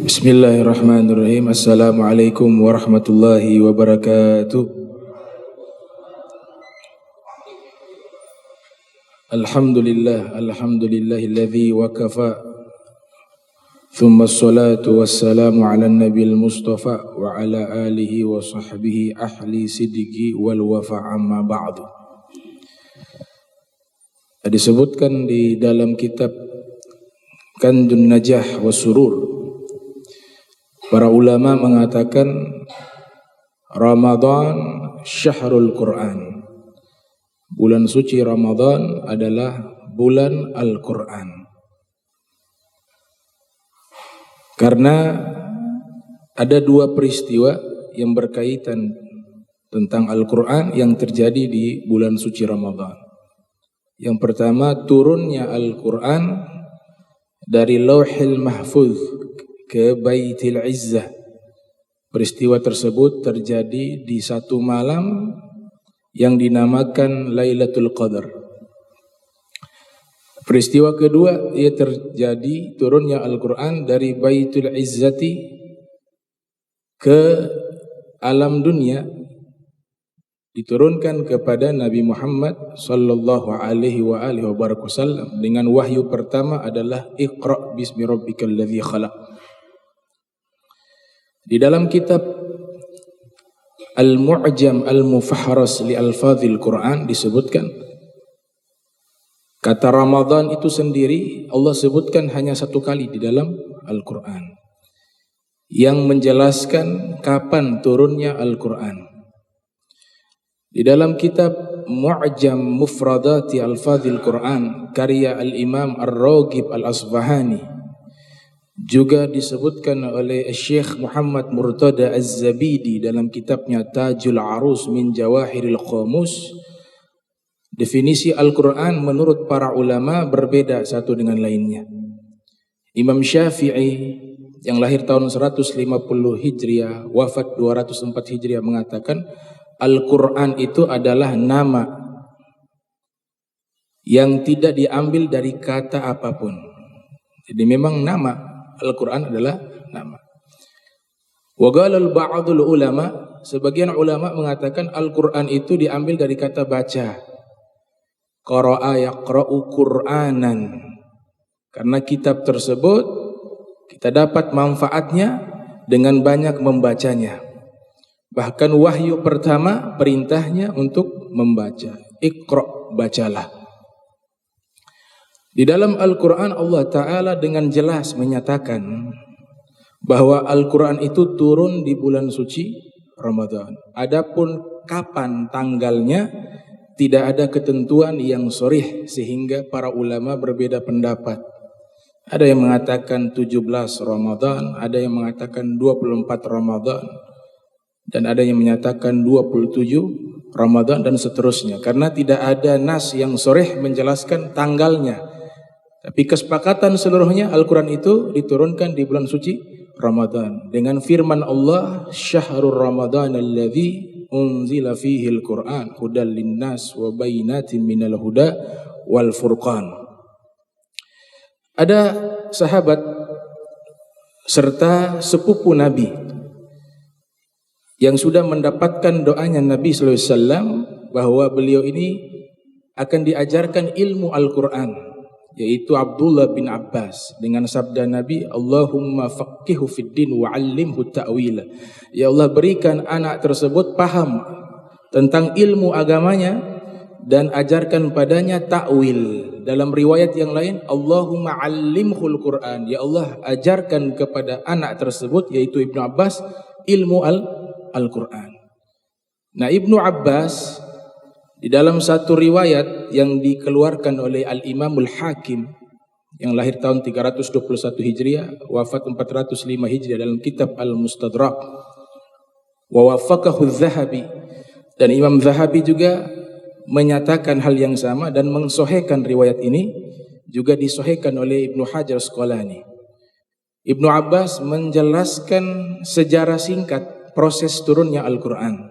Bismillahirrahmanirrahim. Assalamualaikum warahmatullahi wabarakatuh. Alhamdulillahilladzi wa kafa. Thumma assalatu wassalamu ala nabiyil mustafa wa ala alihi wa sahbihi ahli sidiki wal wafa amma ba'du. Disebutkan di dalam kitab Kanzun Najah wa Surur, para ulama mengatakan Ramadan syahrul Quran. Bulan suci Ramadan adalah bulan Al-Quran. Karena ada dua peristiwa yang berkaitan tentang Al-Quran yang terjadi di bulan suci Ramadan. Yang pertama, turunnya Al-Quran dari Lauhil Mahfuz ke Baitil Izzah. Peristiwa tersebut terjadi di satu malam yang dinamakan Lailatul Qadar. Peristiwa kedua, ia terjadi turunnya Al-Quran dari Baitul Izzati ke alam dunia, diturunkan kepada Nabi Muhammad sallallahu alaihi wasallam dengan wahyu pertama adalah Iqra bismi rabbikal ladzi khalaq. Di dalam kitab Al-Mu'jam Al-Mufahharas li Alfadhil Quran disebutkan kata Ramadan itu sendiri Allah sebutkan hanya satu kali di dalam Al-Quran yang menjelaskan kapan turunnya Al-Quran. Di dalam kitab Mu'jam Mufradati Alfadhil Quran karya Al-Imam Ar-Raghib Al-Asbahani juga disebutkan oleh Syekh Muhammad Murtada Az-Zabidi dalam kitabnya Tajul Arus min Jawahiril Qamus. Definisi Al-Quran menurut para ulama berbeda satu dengan lainnya. Imam Syafi'i yang lahir tahun 150 Hijriah, wafat 204 Hijriah mengatakan Al-Quran itu adalah nama yang tidak diambil dari kata apapun. Jadi memang nama Al-Quran adalah nama. Wa qala ba'dul ulama, sebagian ulama mengatakan Al-Quran itu diambil dari kata baca. Qara'a yaqra'u Qur'anan. Karena kitab tersebut kita dapat manfaatnya dengan banyak membacanya. Bahkan wahyu pertama perintahnya untuk membaca. Iqra, bacalah. Di dalam Al-Quran Allah Ta'ala dengan jelas menyatakan bahwa Al-Quran itu turun di bulan suci Ramadan. Adapun kapan tanggalnya tidak ada ketentuan yang sharih sehingga para ulama berbeda pendapat. Ada yang mengatakan 17 Ramadan, ada yang mengatakan 24 Ramadan, dan ada yang menyatakan 27 Ramadan dan seterusnya. Karena tidak ada nas yang sharih menjelaskan tanggalnya. Tapi kesepakatan seluruhnya Al-Quran itu diturunkan di bulan suci Ramadan dengan firman Allah, Syahrul Ramadan alladzi unzila fihi al-Quran hudal linnas wa bayyinatin minal huda wal furqan. Ada sahabat serta sepupu Nabi yang sudah mendapatkan doanya Nabi sallallahu alaihi wasallam bahwa beliau ini akan diajarkan ilmu Al-Quran, yaitu Abdullah bin Abbas dengan sabda Nabi, Allahumma faqihhu fid din wa 'allimhu ta'wila. Ya Allah, berikan anak tersebut paham tentang ilmu agamanya dan ajarkan padanya ta'wil. Dalam riwayat yang lain, Allahumma 'allimhul Qur'an. Ya Allah, ajarkan kepada anak tersebut yaitu Ibnu Abbas ilmu Al-Quran. Nah, Ibnu Abbas di dalam satu riwayat yang dikeluarkan oleh Al-Imamul Hakim yang lahir tahun 321 Hijriah, wafat 405 Hijriah dalam kitab Al-Mustadrak, wa wafaqahu Az-Zahabi, dan Imam Zahabi juga menyatakan hal yang sama dan mensahihkan riwayat ini, juga disahihkan oleh Ibnu Hajar Asqalani. Ibnu Abbas menjelaskan sejarah singkat proses turunnya Al-Quran.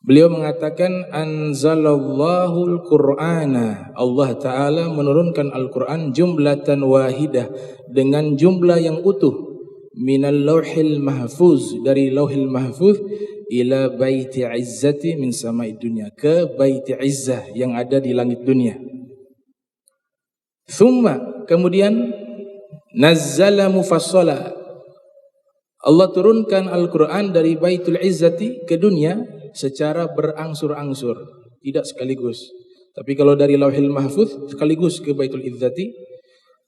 Beliau mengatakan anzalallahul qur'ana, Allah Ta'ala menurunkan Al-Quran jumlatan wahidah, dengan jumlah yang utuh, minal lauhil mahfuz, dari lauhil mahfuz, ila baiti izzati min samai dunya, ke baiti izzah yang ada di langit dunia. Thumma, kemudian nazzala mufassala, Allah turunkan Al-Quran dari baitul izzati ke dunia secara berangsur-angsur, tidak sekaligus. Tapi kalau dari lauhil mahfuz sekaligus ke baitul izzati.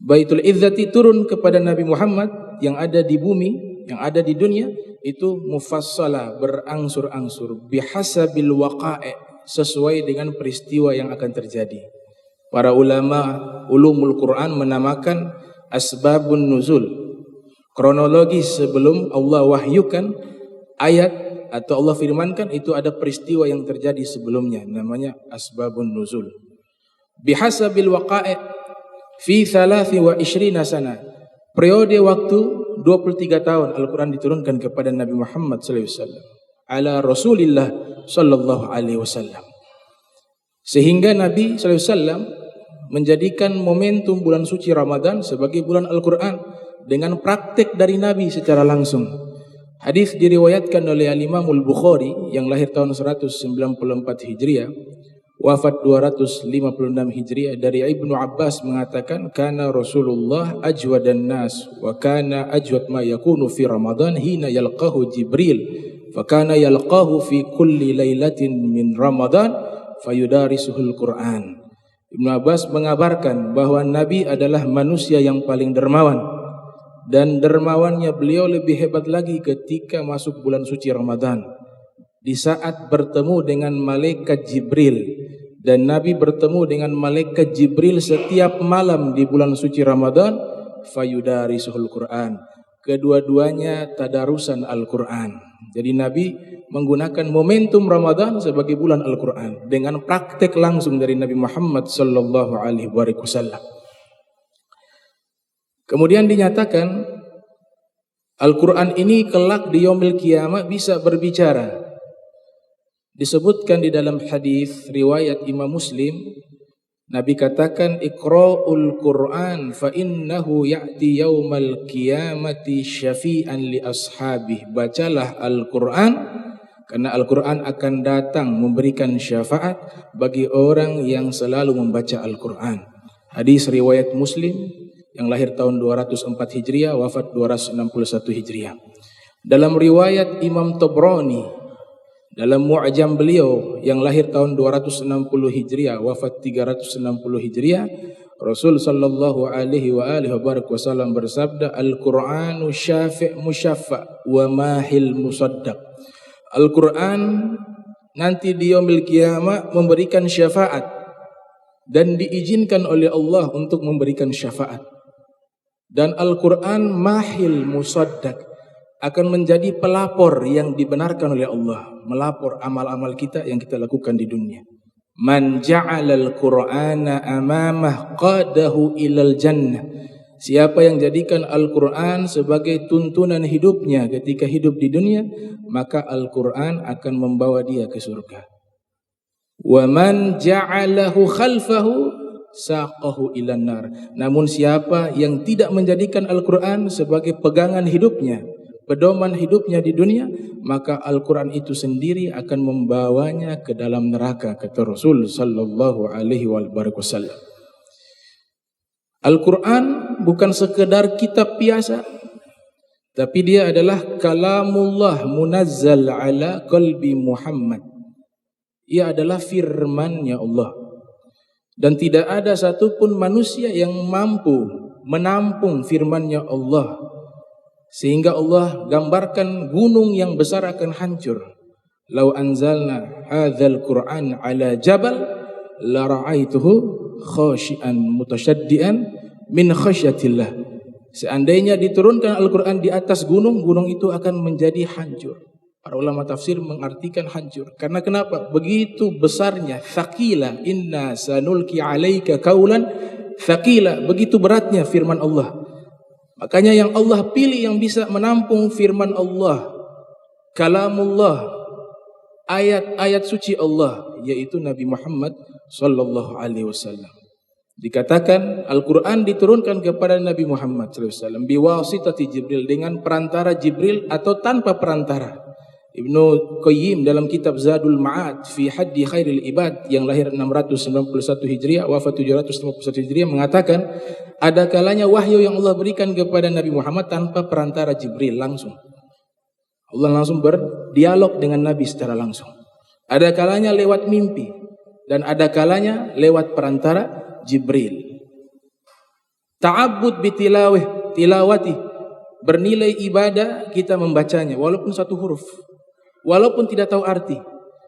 Baitul izzati turun kepada Nabi Muhammad yang ada di bumi, yang ada di dunia, itu mufassala, berangsur-angsur, bihasabil waqa'i, sesuai dengan peristiwa yang akan terjadi. Para ulama ulumul Quran menamakan asbabun nuzul, kronologis sebelum Allah wahyukan ayat atau Allah firmankan, itu ada peristiwa yang terjadi sebelumnya, namanya asbabun nuzul. Bihasabil waqa'i fi 23 sana, periode waktu 23 tahun Al-Quran diturunkan kepada Nabi Muhammad SAW, ala Rasulillah sallallahu alaihi wasallam. Sehingga Nabi SAW menjadikan momentum bulan suci Ramadan sebagai bulan Al-Quran dengan praktek dari Nabi secara langsung. Hadis diriwayatkan oleh Al-Imam Al-Bukhari yang lahir tahun 194 Hijriah, wafat 256 Hijriah, dari Ibnu Abbas mengatakan, kana Rasulullah ajwadan nas wa kana ajwad ma yakunu fi Ramadan hina yalqahu Jibril, fa kana yalqahu fi kulli lailatin min Ramadan fayudarisuhul Quran. Ibnu Abbas mengabarkan bahwa Nabi adalah manusia yang paling dermawan, dan dermawannya beliau lebih hebat lagi ketika masuk bulan suci Ramadan, di saat bertemu dengan malaikat Jibril. Dan Nabi bertemu dengan malaikat Jibril setiap malam di bulan suci Ramadan, fayudarisuhul Quran, kedua-duanya tadarusan Al-Quran. Jadi Nabi menggunakan momentum Ramadan sebagai bulan Al-Quran dengan praktek langsung dari Nabi Muhammad sallallahu alaihi wasallam. Kemudian dinyatakan Al-Quran ini kelak di yaumil qiyamah bisa berbicara. Disebutkan di dalam hadis riwayat Imam Muslim, Nabi katakan, iqra'ul Qur'an fa innahu ya'ti yaumal qiyamati syafi'an li ashabih. Bacalah Al-Quran, karena Al-Quran akan datang memberikan syafaat bagi orang yang selalu membaca Al-Quran. Hadis riwayat Muslim yang lahir tahun 204 Hijriah, wafat 261 Hijriah. Dalam riwayat Imam Tabrani dalam Mu'jam beliau yang lahir tahun 260 Hijriah, wafat 360 Hijriah, Rasul sallallahu alaihi wasallam bersabda, Al-Qur'anu syafi' musyaffa' wa mahil musaddaq. Al-Quran nanti di yaumil qiyamah memberikan syafaat dan diizinkan oleh Allah untuk memberikan syafaat. Dan Al-Quran mahil musaddaq, akan menjadi pelapor yang dibenarkan oleh Allah, melapor amal-amal kita yang kita lakukan di dunia. Man ja'alal Qur'ana amamah qadahu ilal jannah. Siapa yang jadikan Al-Quran sebagai tuntunan hidupnya ketika hidup di dunia, maka Al-Quran akan membawa dia ke surga. Wa man ja'alahu khalfahu saqahu ilan nar. Namun siapa yang tidak menjadikan Al-Quran sebagai pegangan hidupnya, pedoman hidupnya di dunia, maka Al-Quran itu sendiri akan membawanya ke dalam neraka, kata Rasul sallallahu alaihi wasallam. Al-Quran bukan sekedar kitab biasa, tapi dia adalah kalamullah munazzal ala qalbi Muhammad. Ia adalah firman-Nya Allah. Dan tidak ada satupun manusia yang mampu menampung firman-Nya Allah, sehingga Allah gambarkan gunung yang besar akan hancur. Lau anzalna hadzal Qur'an ala jabal la ra'aituhu khashian mutasyaddian min khasyatillah. Seandainya diturunkan Al-Quran di atas gunung, gunung itu akan menjadi hancur. Para ulama tafsir mengartikan hancur. Karena kenapa? Begitu besarnya, thaqila, inna sanulki alaika kaulan thaqila, begitu beratnya firman Allah. Makanya yang Allah pilih yang bisa menampung firman Allah, kalamullah, ayat-ayat suci Allah, yaitu Nabi Muhammad sallallahu alaihi wasallam. Dikatakan Al-Quran diturunkan kepada Nabi Muhammad sallallahu alaihi wasallam biwasitati Jibril, dengan perantara Jibril atau tanpa perantara. Ibnu Qayyim dalam kitab Zadul Ma'ad fi Haddi Khairil Ibad yang lahir 691 Hijriah wafat 751 Hijriah mengatakan, ada kalanya wahyu yang Allah berikan kepada Nabi Muhammad tanpa perantara Jibril langsung. Allah langsung berdialog dengan Nabi secara langsung. Ada kalanya lewat mimpi dan ada kalanya lewat perantara Jibril. Ta'abbud tilawati, bernilai ibadah kita membacanya walaupun satu huruf, walaupun tidak tahu arti.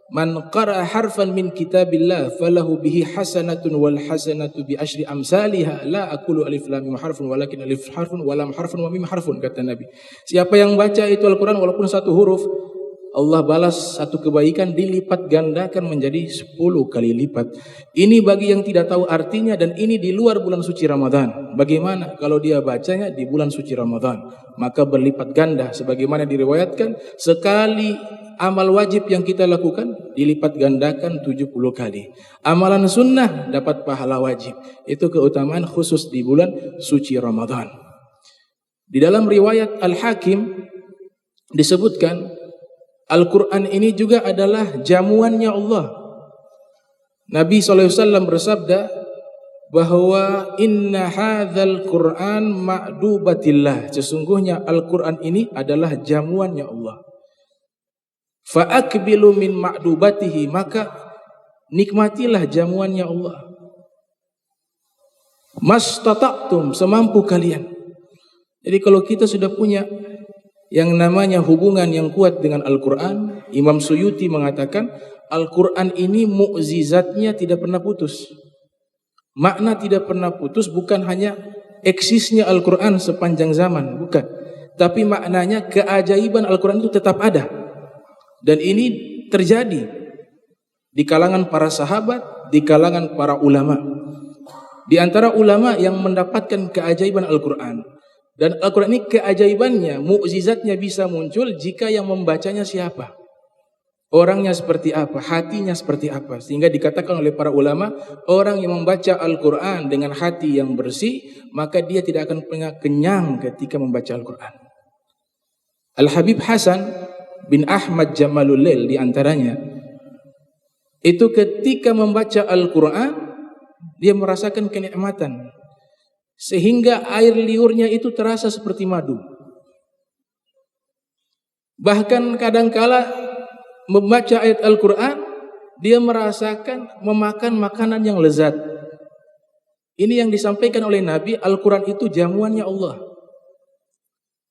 Man qara'a harfan min kitabillah falahu bihi hasanatun wal hasanatu bi asyri amsalihha la aqulu alif lam mim harfun walakin alif harfun wa lam harfun wa mim harfun, kata Nabi. Siapa yang baca itu Al-Quran walaupun satu huruf, Allah balas satu kebaikan dilipat gandakan menjadi 10 kali lipat. Ini bagi yang tidak tahu artinya, dan ini di luar bulan suci Ramadan. Bagaimana kalau dia bacanya di bulan suci Ramadan? Maka berlipat ganda, sebagaimana diriwayatkan sekali amal wajib yang kita lakukan dilipat gandakan 70 kali. Amalan sunnah dapat pahala wajib. Itu keutamaan khusus di bulan suci Ramadan. Di dalam riwayat Al-Hakim disebutkan Al-Quran ini juga adalah jamuannya Allah. Nabi SAW bersabda bahwa inna hadzal Quran ma'dubatillah, sesungguhnya Al-Quran ini adalah jamuannya Allah. Fa'akbilu min ma'dubatihi, maka nikmatilah jamuannya Allah. Mastata'tum, semampu kalian. Jadi kalau kita sudah punya yang namanya hubungan yang kuat dengan Al-Quran, Imam Suyuti mengatakan Al-Quran ini mukjizatnya tidak pernah putus. Makna tidak pernah putus bukan hanya eksisnya Al-Quran sepanjang zaman, bukan. Tapi maknanya keajaiban Al-Quran itu tetap ada. Dan ini terjadi di kalangan para sahabat, di kalangan para ulama. Di antara ulama yang mendapatkan keajaiban Al-Quran. Dan Al-Quran ini keajaibannya, mukjizatnya bisa muncul jika yang membacanya siapa, orangnya seperti apa, hatinya seperti apa. Sehingga dikatakan oleh para ulama, orang yang membaca Al-Quran dengan hati yang bersih, maka dia tidak akan pernah kenyang ketika membaca Al-Quran. Al-Habib Hasan bin Ahmad Jamalul Lail di antaranya, itu ketika membaca Al-Quran, dia merasakan kenikmatan. Sehingga air liurnya itu terasa seperti madu. Bahkan kadangkala membaca ayat Al-Quran, dia merasakan memakan makanan yang lezat. Ini yang disampaikan oleh Nabi, Al-Quran itu jamuannya Allah.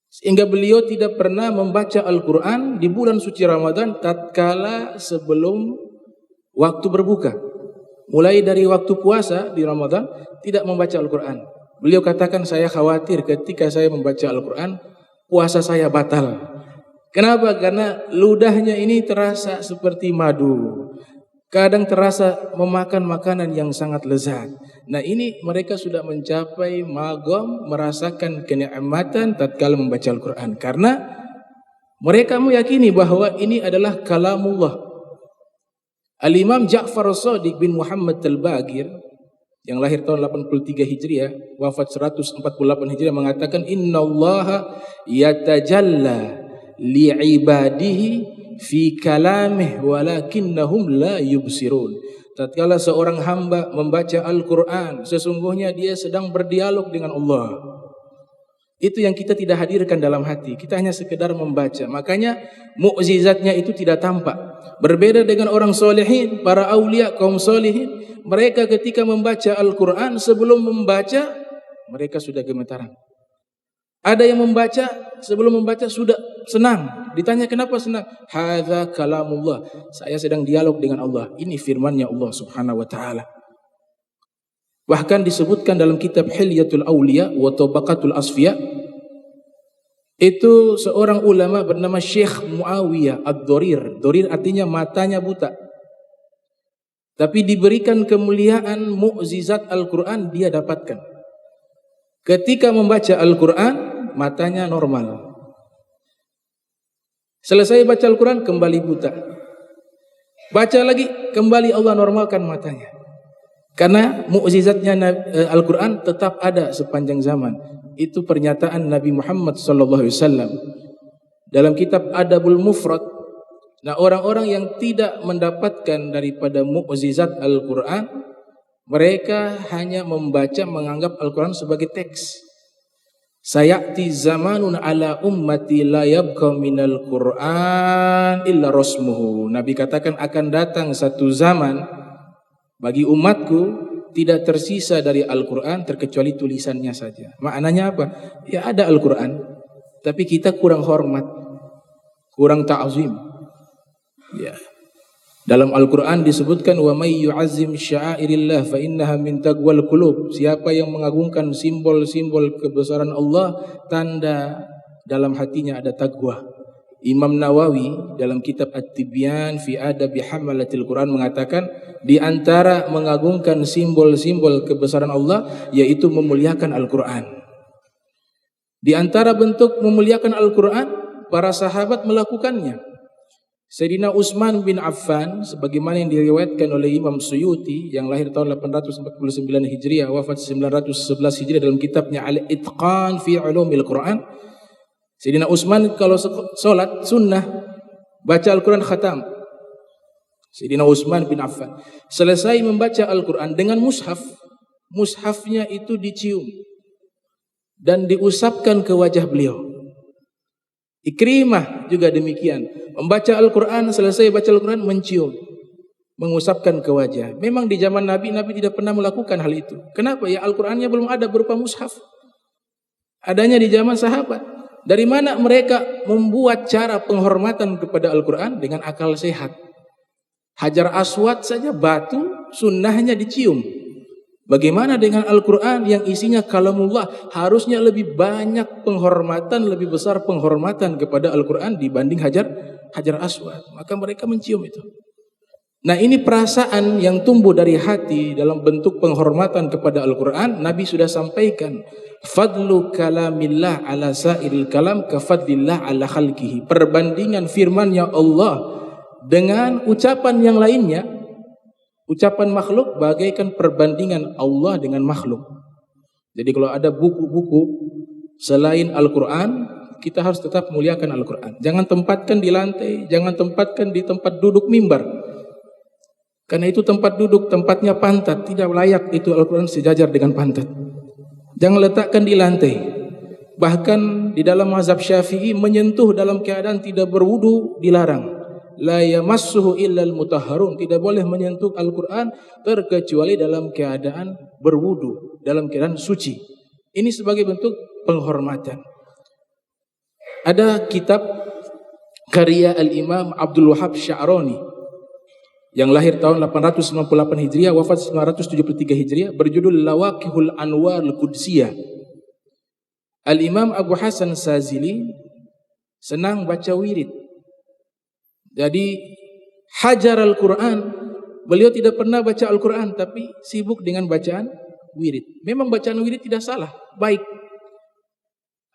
Sehingga beliau tidak pernah membaca Al-Quran di bulan suci Ramadan tatkala sebelum waktu berbuka. Mulai dari waktu puasa di Ramadan tidak membaca Al-Quran. Beliau katakan, saya khawatir ketika saya membaca Al-Quran, puasa saya batal. Kenapa? Karena ludahnya ini terasa seperti madu. Kadang terasa memakan makanan yang sangat lezat. Nah, ini mereka sudah mencapai magom, merasakan kenikmatan tatkala membaca Al-Quran. Karena mereka meyakini bahwa ini adalah kalamullah. Al-Imam Ja'far As-Shadiq bin Muhammad Al-Baqir yang lahir tahun 83 Hijriah, wafat 148 Hijriah mengatakan, innallaha yatajalla li'ibadihi fi kalamih walakinnahum la yubsirun. Tatkala seorang hamba membaca Al-Quran, sesungguhnya dia sedang berdialog dengan Allah. Itu yang kita tidak hadirkan dalam hati. Kita hanya sekedar membaca. Makanya mukjizatnya itu tidak tampak. Berbeda dengan orang solehin, para aulia, kaum solehin. Mereka ketika membaca Al-Quran, sebelum membaca, mereka sudah gemetaran. Ada yang membaca, sebelum membaca sudah senang. Ditanya kenapa senang? Hadza kalamullah. Saya sedang dialog dengan Allah. Ini firmannya Allah subhanahu wa ta'ala. Bahkan disebutkan dalam kitab Hilyatul Awliya wa Tabaqatul Asfiya, itu seorang ulama bernama Syekh Muawiyah Ad-Dorir. Dorir artinya matanya buta. Tapi diberikan kemuliaan mukjizat Al-Quran dia dapatkan. Ketika membaca Al-Quran, matanya normal. Selesai baca Al-Quran, kembali buta. Baca lagi, kembali Allah normalkan matanya. Karena mukjizatnya Al-Quran tetap ada sepanjang zaman. Itu pernyataan Nabi Muhammad SAW dalam kitab Adabul Mufrad. Nah, orang-orang yang tidak mendapatkan daripada mukjizat Al-Quran, mereka hanya membaca, menganggap Al-Quran sebagai teks. Sayati zamanun ala ummati la yabqa minal Qur'an illa rasmuhu. Nabi katakan akan datang satu zaman bagi umatku tidak tersisa dari Al-Quran terkecuali tulisannya saja. Maknanya apa? Ya ada Al-Quran, tapi kita kurang hormat, kurang ta'zim. Ya. Dalam Al-Quran disebutkan wa may yu'azzim sya'airillah fa innaha min taqwal qulub. Siapa yang mengagungkan simbol-simbol kebesaran Allah, tanda dalam hatinya ada takwa. Imam Nawawi dalam kitab At-Tibyan fi Adabi Hamalatil Quran mengatakan di antara mengagungkan simbol-simbol kebesaran Allah yaitu memuliakan Al-Quran. Di antara bentuk memuliakan Al-Quran, para sahabat melakukannya. Sayyidina Utsman bin Affan sebagaimana yang diriwayatkan oleh Imam Suyuti yang lahir tahun 849 Hijriah wafat 911 Hijriah dalam kitabnya Al-Itqan fi Ulumil Quran. Sayyidina Utsman kalau salat sunnah baca Al-Quran khatam. Sayyidina Utsman bin Affan selesai membaca Al-Quran dengan mushaf, mushafnya itu dicium dan diusapkan ke wajah beliau. Ikrimah juga demikian, membaca Al-Quran, selesai baca Al-Quran mencium, mengusapkan ke wajah. Memang di zaman Nabi, Nabi tidak pernah melakukan hal itu. Kenapa? Ya Al-Qurannya belum ada berupa mushaf. Adanya di zaman sahabat. Dari mana mereka membuat cara penghormatan kepada Al-Quran? Dengan akal sehat. Hajar Aswad saja batu, sunnahnya dicium. Bagaimana dengan Al-Quran yang isinya kalamullah? Harusnya lebih banyak penghormatan, lebih besar penghormatan kepada Al-Quran dibanding Hajar Aswad. Maka mereka mencium itu. Nah, ini perasaan yang tumbuh dari hati dalam bentuk penghormatan kepada Al-Quran. Nabi sudah sampaikan, fadlu kalamillah ala sairil kalam kafadlillah ala khalqihi. Perbandingan firman-Nya Allah dengan ucapan yang lainnya, ucapan makhluk bagaikan perbandingan Allah dengan makhluk. Jadi kalau ada buku-buku selain Al-Quran, kita harus tetap muliakan Al-Quran. Jangan tempatkan di lantai, jangan tempatkan di tempat duduk mimbar. Karena itu tempat duduk, tempatnya pantat, tidak layak itu Al-Quran sejajar dengan pantat. Jangan letakkan di lantai. Bahkan di dalam mazhab Syafi'i menyentuh dalam keadaan tidak berwudu dilarang. La yamassuhu illal mutahharun, tidak boleh menyentuh Al-Quran terkecuali dalam keadaan berwudu, dalam keadaan suci. Ini sebagai bentuk penghormatan. Ada kitab karya Al-Imam Abdul Wahab Sya'rani yang lahir tahun 898 Hijriah wafat 973 Hijriah berjudul Lawaqihul Anwar Al-Qudsiyah. Al-Imam Abu Hasan Sazili senang baca wirid. Jadi hajar Al-Quran, beliau tidak pernah baca Al-Quran tapi sibuk dengan bacaan wirid. Memang bacaan wirid tidak salah, baik.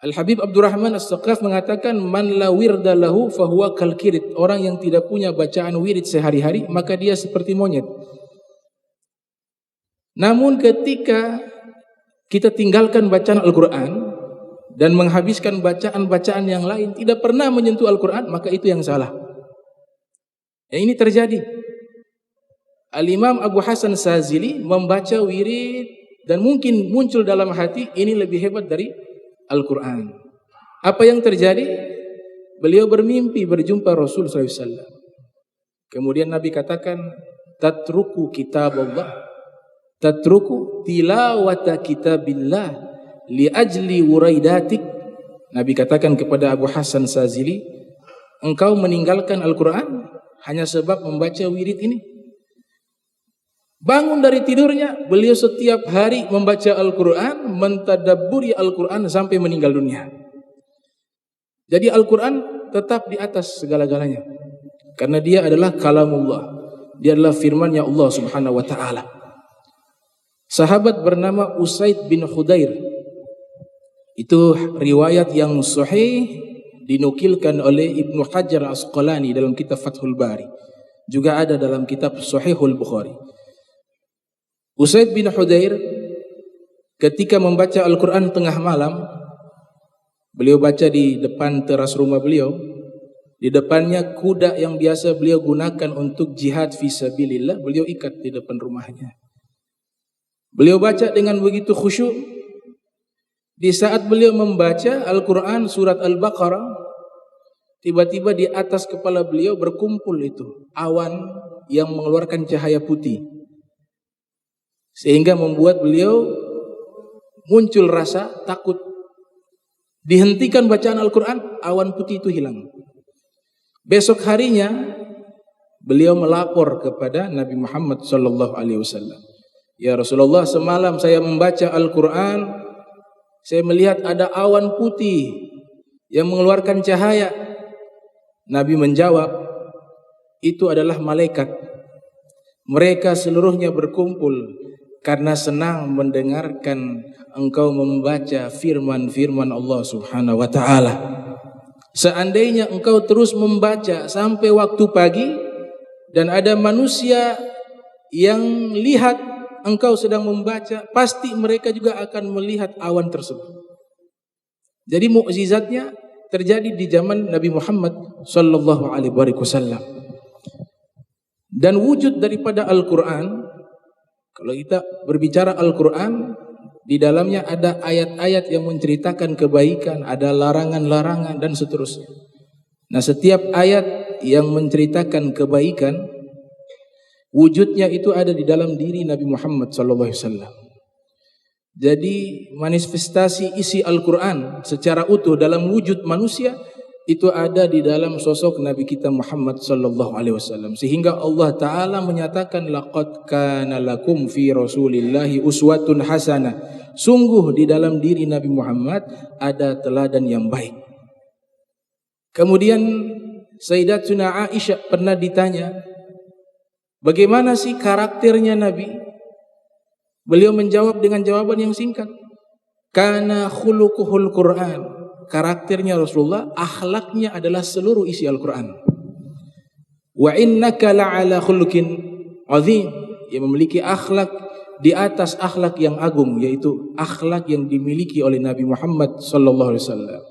Al-Habib Abdurrahman As-Saqaf mengatakan man la wirda lahu fahuwa kal kirit. Orang yang tidak punya bacaan wirid sehari-hari maka dia seperti monyet. Namun ketika kita tinggalkan bacaan Al-Quran dan menghabiskan bacaan-bacaan yang lain, tidak pernah menyentuh Al-Quran, maka itu yang salah. Ya, ini terjadi. Al-Imam Abu Hasan Sazili membaca wirid dan mungkin muncul dalam hati ini lebih hebat dari Al-Quran. Apa yang terjadi? Beliau bermimpi berjumpa Rasul SAW. Kemudian Nabi katakan, tatruku kitab Allah, tatruku tilawata kitabillah li ajli wuraidatik. Nabi katakan kepada Abu Hasan Sazili, engkau meninggalkan Al-Quran hanya sebab membaca wirid ini. Bangun dari tidurnya, beliau setiap hari membaca Al-Quran, mentadabburi Al-Quran sampai meninggal dunia. Jadi Al-Quran tetap di atas segala-galanya. Karena dia adalah kalamullah. Dia adalah firman-Nya Allah Subhanahu wa ta'ala. Sahabat bernama Usaid bin Khudair. Itu riwayat yang sahih dinukilkan oleh Ibnu Hajar Asqalani dalam kitab Fathul Bari. juga ada dalam kitab Sahihul Bukhari. Usaid bin Hudayr ketika membaca Al-Quran tengah malam, beliau baca di depan teras rumah beliau. Di depannya kuda yang biasa beliau gunakan untuk jihad fisabilillah, beliau ikat di depan rumahnya. Beliau baca dengan begitu khusyuk. Di saat beliau membaca Al-Quran surat Al-Baqarah, tiba-tiba di atas kepala beliau berkumpul itu awan yang mengeluarkan cahaya putih, sehingga membuat beliau muncul rasa takut. Dihentikan bacaan Al-Quran, awan putih itu hilang. Besok harinya beliau melapor kepada Nabi Muhammad SAW. Ya Rasulullah, semalam saya membaca Al-Quran, saya melihat ada awan putih yang mengeluarkan cahaya. Nabi menjawab, itu adalah malaikat. Mereka seluruhnya berkumpul karena senang mendengarkan engkau membaca firman-firman Allah Subhanahu wa ta'ala. Seandainya engkau terus membaca sampai waktu pagi dan ada manusia yang lihat engkau sedang membaca, pasti mereka juga akan melihat awan tersebut. Jadi mukjizatnya terjadi di zaman Nabi Muhammad sallallahu alaihi wasallam. Dan wujud daripada Al-Quran, kalau kita berbicara Al-Quran, di dalamnya ada ayat-ayat yang menceritakan kebaikan, ada larangan-larangan dan seterusnya. Nah, setiap ayat yang menceritakan kebaikan, wujudnya itu ada di dalam diri Nabi Muhammad SAW. Jadi manifestasi isi Al-Quran secara utuh dalam wujud manusia itu ada di dalam sosok Nabi kita Muhammad SAW. Sehingga Allah Ta'ala menyatakan, laqad kana lakum fi rasulillahi uswatun hasanah. Sungguh di dalam diri Nabi Muhammad ada teladan yang baik. Kemudian Sayyidatuna Aisyah pernah ditanya, bagaimana sih karakternya Nabi? Beliau menjawab dengan jawaban yang singkat, kana khuluquhul Qur'an. Karakternya Rasulullah, akhlaknya adalah seluruh isi Al-Quran. Wa innaka la'ala khuluqin azim, yang memiliki akhlak di atas akhlak yang agung, yaitu akhlak yang dimiliki oleh Nabi Muhammad sallallahu alaihi wasallam.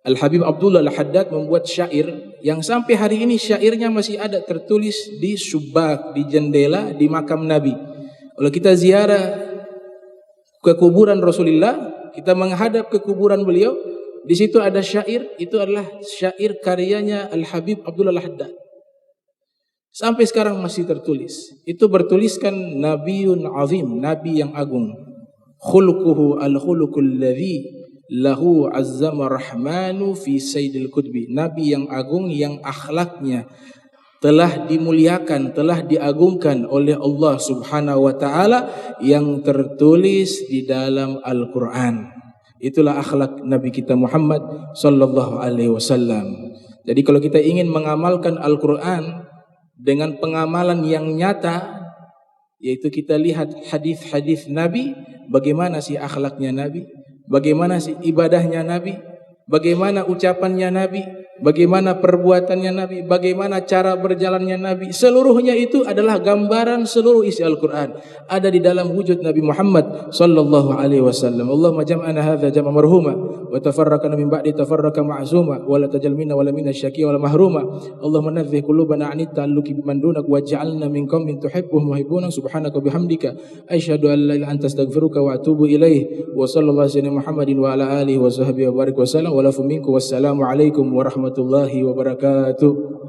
Al-Habib Abdullah Al-Haddad membuat syair yang sampai hari ini syairnya masih ada tertulis di syubak, di jendela, di makam Nabi. Kalau kita ziarah ke kuburan Rasulullah, kita menghadap ke kuburan beliau, di situ ada syair, itu adalah syair karyanya Al-Habib Abdullah Al-Haddad. Sampai sekarang masih tertulis. Itu bertuliskan Nabiun Azim, Nabi yang agung. Khuluquhu al-khuluqul ladzi lahu azzama rahmanu fi sayyidil qutbi. Nabi yang agung yang akhlaknya telah dimuliakan, telah diagungkan oleh Allah Subhanahu wa ta'ala, yang tertulis di dalam Al-Quran. Itulah akhlak Nabi kita Muhammad sallallahu alaihi wasallam. Jadi kalau kita ingin mengamalkan Al-Quran dengan pengamalan yang nyata, yaitu kita lihat hadis-hadis Nabi, bagaimana sih akhlaknya Nabi, bagaimana sih ibadahnya Nabi, bagaimana ucapannya Nabi, bagaimana perbuatannya Nabi, bagaimana cara berjalannya Nabi. Seluruhnya itu adalah gambaran seluruh isi Al-Quran, ada di dalam wujud Nabi Muhammad sallallahu alaihi wasallam. Allahumma jam'ana hadza jam'a marhuma wa tafarraqana min ba'di tafarraqa ma'zuma wa la tajal minna wa la minna syaqiyya wa la mahruma. Allahumma nadhih qulubana 'anit ta'alluqi biman dunak waj'alna min qaumin tuhibbuhum wa yuhibbuna subhanaka bihamdika asyhadu an la ilaha illa anta astaghfiruka wa atubu ilaik. Wa sallallahu alaihi Muhammadin wa ala alihi wa sahbihi wa barik wa sallam wa lafu minkum. Wassalamu alaikum warahmatullahi wabarakatuh.